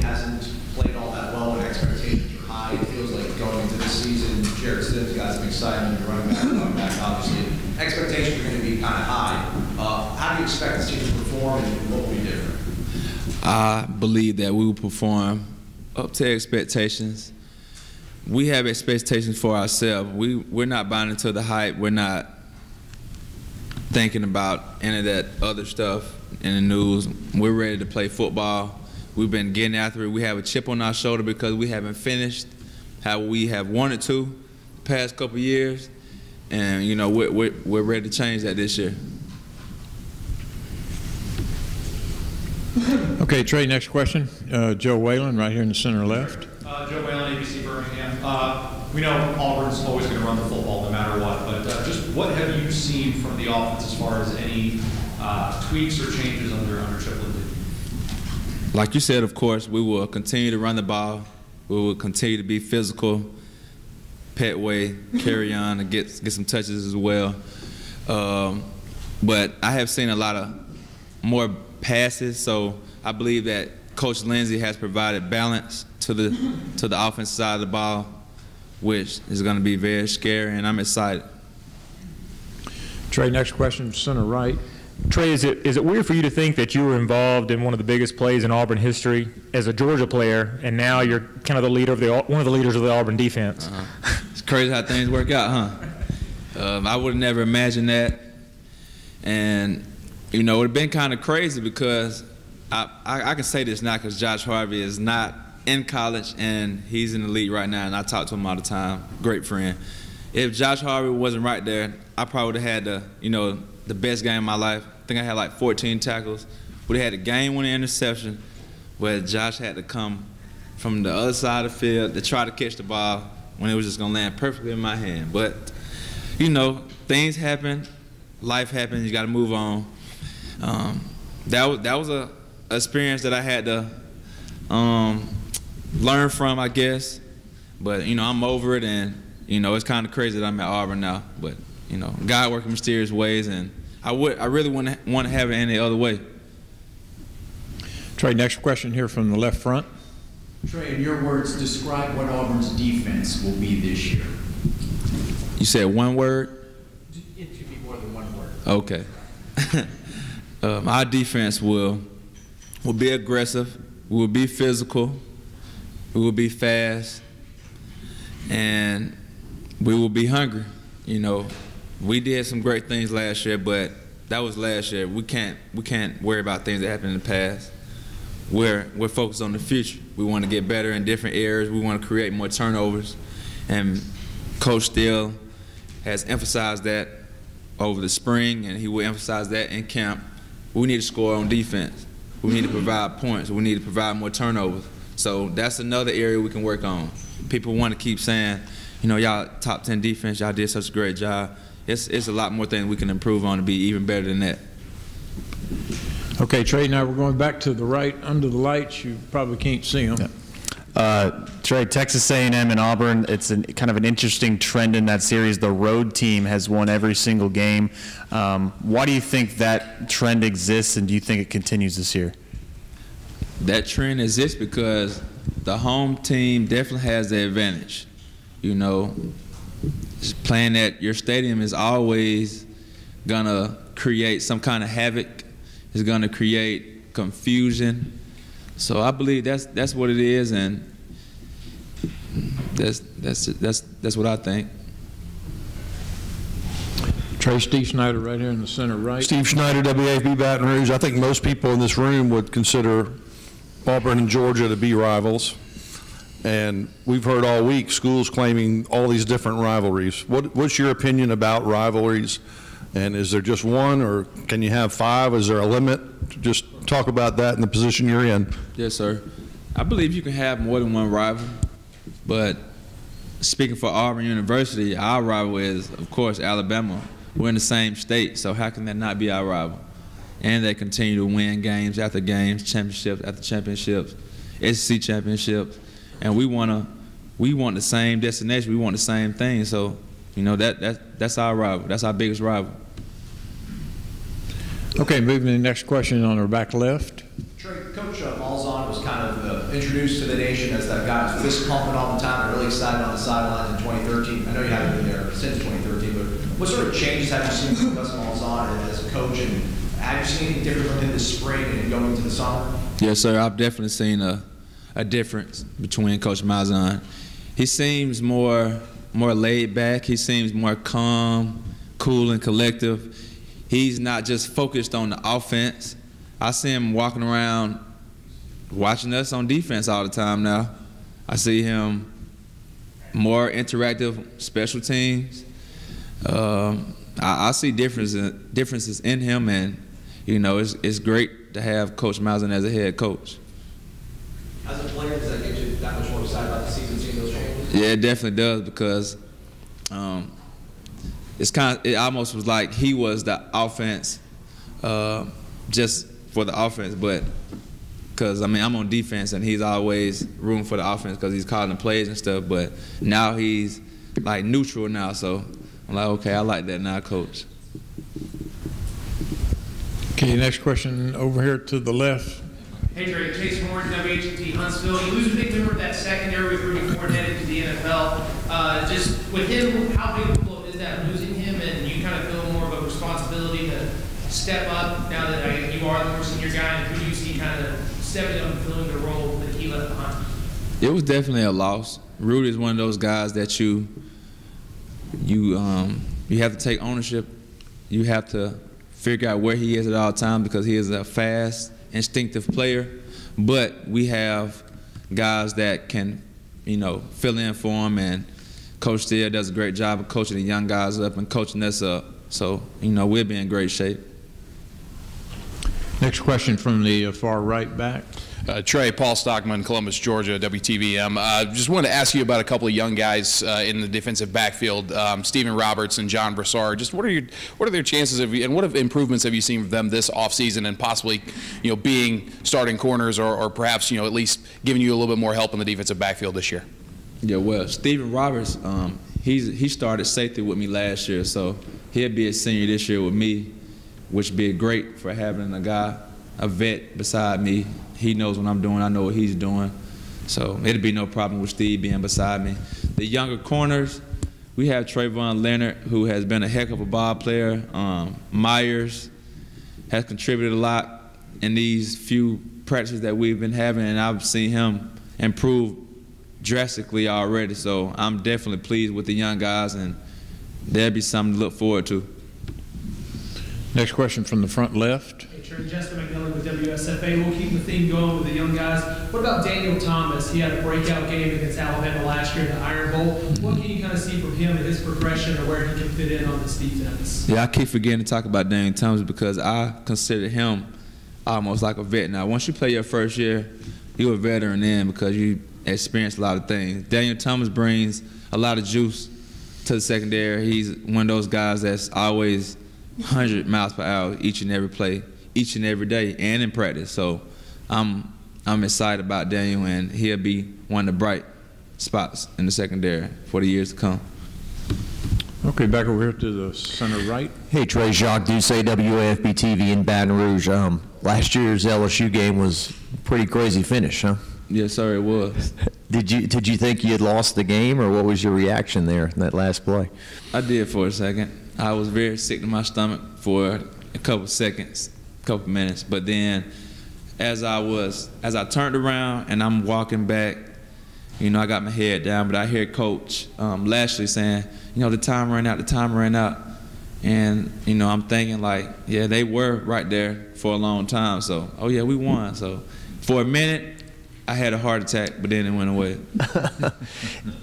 hasn't played all that well, but expectations are high. It feels like going into this season, Jared Stibbs got some excitement, you're running back, obviously. Expectations are going to be kind of high. How do you expect this team to perform, and what will be different? I believe that we will perform up to expectations. We have expectations for ourselves. We're not buying into the hype. We're not thinking about any of that other stuff in the news. We're ready to play football. We've been getting after it. We have a chip on our shoulder because we haven't finished how we have wanted to the past couple of years. And, you know, we're ready to change that this year. Okay, Trey, next question. Joe Whalen, right here in the center left. Joe Whalen, ABC Birmingham. We know Auburn's always going to run the football no matter what, but just what have you seen from the offense as far as any tweaks or changes under Chip Lindsey? Like you said, of course, we will continue to run the ball. We will continue to be physical, pet way, carry on, and get some touches as well. But I have seen a lot of more passes, so I believe that Coach Lindsey has provided balance to the offensive side of the ball, which is going to be very scary, and I'm excited. Trey, next question, center right. Trey, is it weird for you to think that you were involved in one of the biggest plays in Auburn history as a Georgia player, and now you're kind of the leader of one of the leaders of the Auburn defense? It's crazy how things work out, huh? I would have never imagined that, and you know, it would have been kind of crazy because I can say this now because Josh Harvey is not in college and he's in the league right now, and I talk to him all the time. Great friend. If Josh Harvey wasn't right there, I probably would have had the best game of my life. I think I had like 14 tackles. Would have had a game-winning interception where Josh had to come from the other side of the field to try to catch the ball when it was just going to land perfectly in my hand. But, you know, things happen. Life happens. You got to move on. That was a experience that I had to learn from, I guess. But, you know, I'm over it, and, you know, it's kind of crazy that I'm at Auburn now. But, you know, God working mysterious ways, and I really wouldn't want to have it any other way. Trey, next question here from the left front. Trey, in your words, describe what Auburn's defense will be this year. You said one word? It should be more than one word. Okay. Our defense will be aggressive, we will be physical, we will be fast, and we will be hungry. You know, we did some great things last year, but that was last year. We can't worry about things that happened in the past. We're focused on the future. We want to get better in different areas. We want to create more turnovers, and Coach Steele has emphasized that over the spring, and he will emphasize that in camp. We need to score on defense. We need to provide points. We need to provide more turnovers. So that's another area we can work on. People want to keep saying, you know, y'all top 10 defense, y'all did such a great job. It's a lot more things we can improve on to be even better than that. Okay, Trey, now we're going back to the right under the lights. You probably can't see them. Yeah. Trey, Texas A&M and Auburn, it's kind of an interesting trend in that series. The road team has won every single game. Why do you think that trend exists, and do you think it continues this year? That trend exists because the home team definitely has the advantage. You know, just playing at your stadium is always going to create some kind of havoc. It's going to create confusion. So I believe that's what it is, and that's what I think. Trey, Steve Schneider right here in the center right. Steve Schneider, WAFB Baton Rouge. I think most people in this room would consider Auburn and Georgia to be rivals. And we've heard all week schools claiming all these different rivalries. What's your opinion about rivalries? And is there just one, or can you have 5? Is there a limit? Just talk about that in the position you're in. Yes, sir. I believe you can have more than one rival, but speaking for Auburn University, our rival is, of course, Alabama. We're in the same state, so how can that not be our rival? And they continue to win games after games, championships after championships, SEC championships, and we want the same destination. We want the same thing. So, you know, that's our rival. That's our biggest rival. Okay, moving to the next question on our back left. Trey, Coach Malzahn was kind of introduced to the nation as that guy who's fist pumping all the time and really excited on the sidelines in 2013. I know you haven't been there since 2013, but what sort of changes have you seen from Gus Malzahn as a coach, and have you seen anything different from him this spring and going into the summer? Yes, sir. I've definitely seen a difference between Coach Malzahn. He seems more laid back. He seems more calm, cool, and collective. He's not just focused on the offense. I see him walking around watching us on defense all the time now. I see him more interactive special teams. I see differences in him, and it's great to have Coach Malzahn as a head coach. As a player, does that get you that much more excited about the season, seeing those changes? Yeah, it definitely does, because it almost was like he was the offense, just for the offense, but because I'm on defense and he's always rooting for the offense because he's calling the plays and stuff, but now he's like neutral now, so I'm like, okay, I like that now, Coach. Okay, next question over here to the left. Hey, Drake, Chase Horn, WHT Huntsville. You lose a big member of that secondary with Rudy Ford headed to the NFL. Just with him, how big of a blow is that, losing him, and you kind of feel more of a responsibility to step up now that you are the more senior guy, and who do you see kind of stepping up and filling the role that he left behind? It was definitely a loss. Rudy is one of those guys that you have to take ownership. You have to figure out where he is at all times, because he is a fast, instinctive player. But we have guys that can, fill in for him, and Coach Steele does a great job of coaching the young guys up and coaching us up. So, we'll be in great shape. Next question from the far right back. Trey, Paul Stockman, Columbus, Georgia, WTVM. Just wanted to ask you about a couple of young guys in the defensive backfield, Stephen Roberts and John Brassard. Just what are their chances of, and what improvements have you seen from them this offseason, and possibly, being starting corners, or perhaps, at least giving you a little bit more help in the defensive backfield this year? Yeah, well, Stephen Roberts, he started safety with me last year, so he'll be a senior this year with me, which would be great for having a vet beside me. He knows what I'm doing. I know what he's doing. So it'll be no problem with Steve being beside me. The younger corners, we have Trayvon Leonard, who has been a heck of a ball player. Myers has contributed a lot in these few practices that we've been having, and I've seen him improve drastically already. So I'm definitely pleased with the young guys, and there'll be something to look forward to. Next question from the front left. Justin McMillan with WSFA. We'll keep the theme going with the young guys. What about Daniel Thomas? He had a breakout game against Alabama last year in the Iron Bowl. What can you kind of see from him and his progression, or where he can fit in on this defense? Yeah, I keep forgetting to talk about Daniel Thomas, because I consider him almost like a vet now. Once you play your first year, you're a veteran then, because you experience a lot of things. Daniel Thomas brings a lot of juice to the secondary. He's one of those guys that's always 100 miles per hour each and every play, each and every day, and in practice. So I'm excited about Daniel, and he'll be one of the bright spots in the secondary for the years to come. Okay, back over here to the center right. Hey, Trey, Jacques Douce, WAFB TV in Baton Rouge. Last year's LSU game was a pretty crazy finish, huh? Yes, sir, it was. Did you think you had lost the game, or what was your reaction there in that last play? I did for a second. I was very sick to my stomach for a couple seconds, couple minutes, but then as I turned around and I'm walking back, I got my head down, but I hear Coach Lashley saying, the time ran out, and I'm thinking like, yeah, they were right there for a long time, so oh yeah, we won. So for a minute I had a heart attack, but then it went away.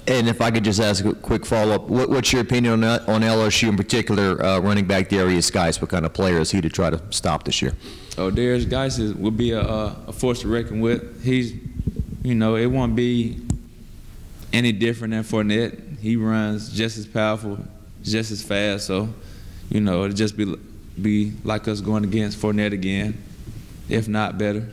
And if I could just ask a quick follow-up, what's your opinion on LSU in particular, running back Darius Geis? What kind of player is he to try to stop this year? Oh, Darius Geis would be a force to reckon with. He's, it won't be any different than Fournette. He runs just as powerful, just as fast. So, it'll just be like us going against Fournette again, if not better.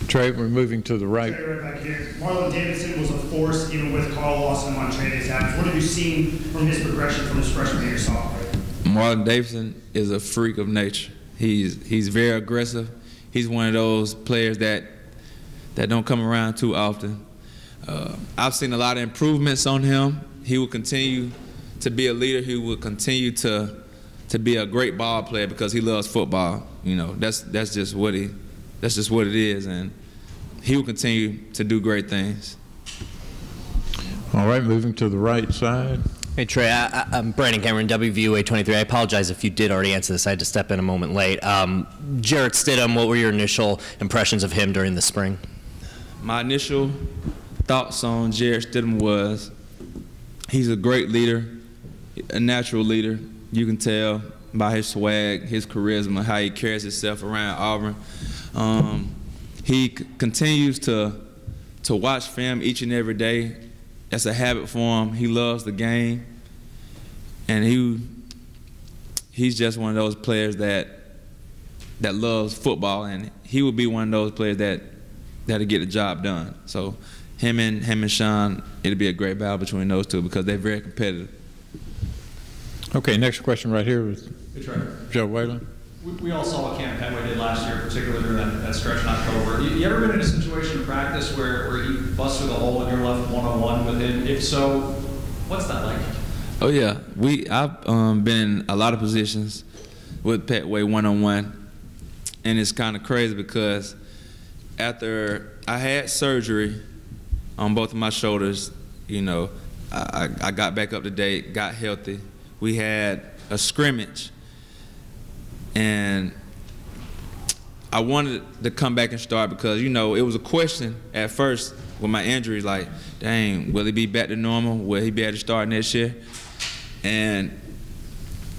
Trey, we're moving to the right. Trey, right back here. Marlon Davidson was a force even with Carl Lawson on Trey's absence. What have you seen from his progression from his freshman year sophomore? Marlon Davidson is a freak of nature. He's very aggressive. he's one of those players that don't come around too often. I've seen a lot of improvements on him. He will continue to be a leader. He will continue to be a great ball player because he loves football. You know, that's just what it is, and he will continue to do great things. All right, moving to the right side. Hey, Trey, I'm Brandon Cameron, WVUA 23. I apologize if you did already answer this. I had to step in a moment late. Jarrett Stidham, what were your initial impressions of him during the spring? My initial thoughts on Jarrett Stidham was he's a great leader, a natural leader. You can tell by his swag, his charisma, how he carries himself around Auburn. He continues to watch film each and every day. That's a habit for him. He loves the game, and he's just one of those players that loves football, and he will be one of those players that'll get the job done. So him and Sean, it'll be a great battle between those two because they're very competitive. Okay, next question right here with Joe Whalen. We all saw what Cam Petway did last year, particularly during that stretch in October. You ever been in a situation in practice where he busts through the hole and you're left one-on-one with him? If so, what's that like? Oh yeah, I've been in a lot of positions with Petway one-on-one, and it's kind of crazy because after I had surgery on both of my shoulders, you know, I got back up to date, got healthy. We had a scrimmage, and I wanted to come back and start because, you know, it was a question at first with my injury, like, dang, will he be back to normal? Will he be able to start next year? And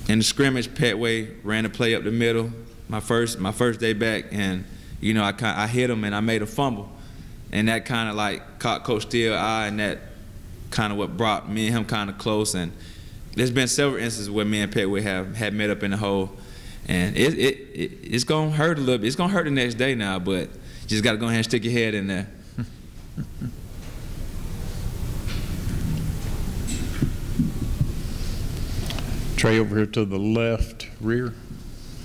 in the scrimmage, Petway ran a play up the middle, my first day back, and, you know, I hit him and I made a fumble. And that kind of like caught Coach Steele's eye, and that kind of what brought me and him kind of close. And there's been several instances where me and Petway had met up in the hole, and it's gonna hurt a little bit. It's gonna hurt the next day now, but you just gotta go ahead and stick your head in there. Trey, over here to the left rear.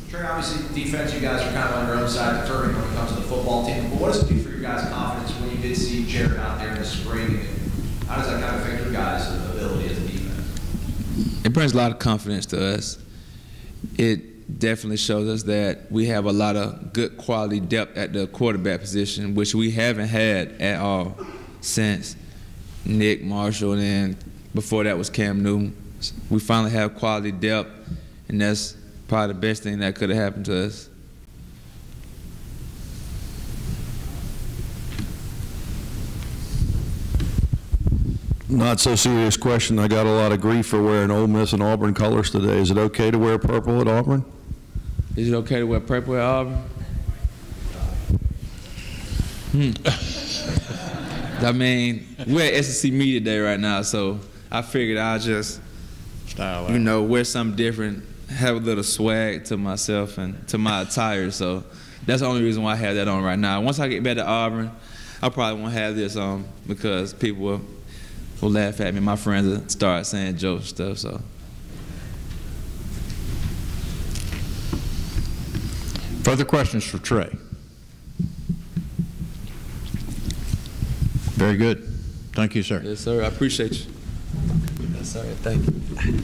Trey, obviously defense, you guys are kind of on your own side of the turf when it comes to the football team, but what does it do for your guys' confidence when you did see Jarrett out there in the spring? How does that kind of affect your guys' ability as a defense? It brings a lot of confidence to us. It definitely shows us that we have a lot of good quality depth at the quarterback position, which we haven't had at all since Nick Marshall, and then before that was Cam Newton. We finally have quality depth, and that's probably the best thing that could have happened to us. Not so serious question. I got a lot of grief for wearing Ole Miss and Auburn colors today. Is it okay to wear purple at Auburn? Is it okay to wear purple at Auburn? I mean, we're at SEC Media Day right now, so I figured I'll just, you know, wear something different, have a little swag to myself and to my attire. So that's the only reason why I have that on right now. Once I get back to Auburn, I probably won't have this on because people will laugh at me. My friends will start saying jokes and stuff. So. Further questions for Trey? Very good. Thank you, sir. Yes, sir. I appreciate you. Yes, sir. Thank you.